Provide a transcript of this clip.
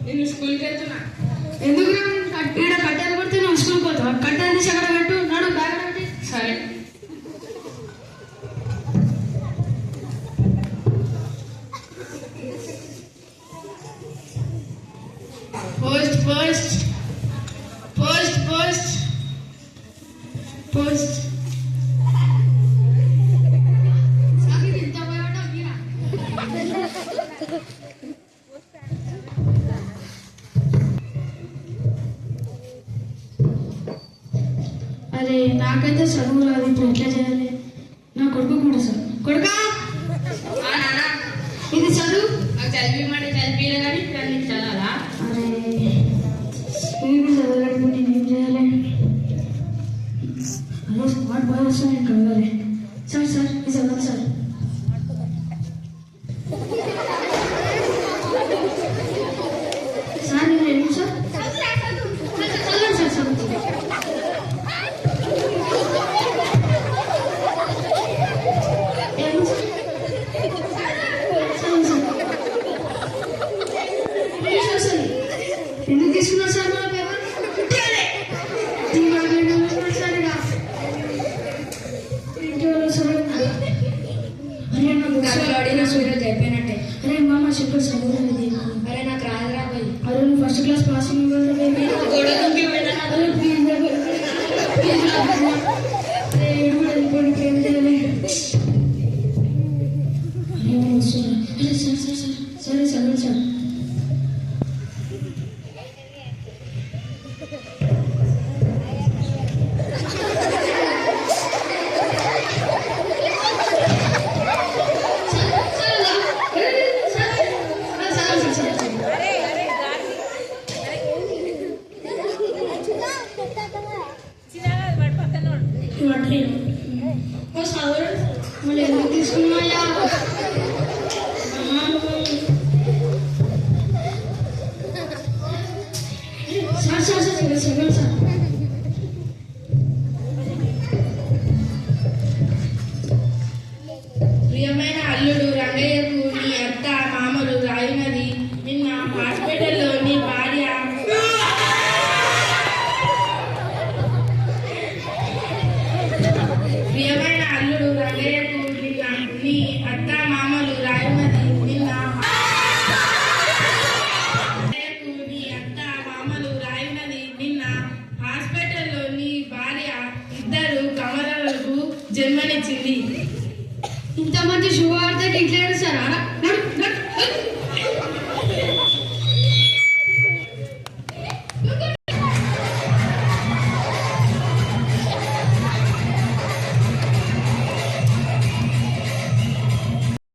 నేను స్కూల్కి వెళ్తున్నా. ఎందుకు ఇక్కడ కట్టెలు కొడితే నువ్వు స్కూల్కి పోతావు? కట్టెలు తీసి అక్కడ పెట్టు, నాడు బ్యాగ్ పెట్టి. సరే. Post post post post post. సాగిరి ఇంత భయపడ్డా మీరా? అరే నాకైతే చదువు రాదు, ఇప్పుడు ఎట్లా చేయాలి? నా కొడుకు కూడా చదువు. కొడుకా ఇది చదువు. నాకు చదివిమంటే చదివిలే కానీ కానీ చదవాలా? అరే నేను చదవలేదు, నేనేం చేయాలి? హలో స్మార్ట్ బాయ్ వస్తాను, నేను కలవాలి. సార్ సార్ ఇది చదవాలి సార్. సార్ నేను ఏమి సార్ చదవండి సార్ చదువుతుంది. ఎందుకు తీసుకున్నారు సార్ మన పేపర్? అరే నాకు అడిగిన సూర్యుడు అయిపోయినట్టే. అరే మామ చెప్పు చదువు. అరే నాకు రాదురా పోయి. అరే నువ్వు ఫస్ట్ క్లాస్ పాసింగ్ గొడవ దుంకి సరే చదవండి సార్.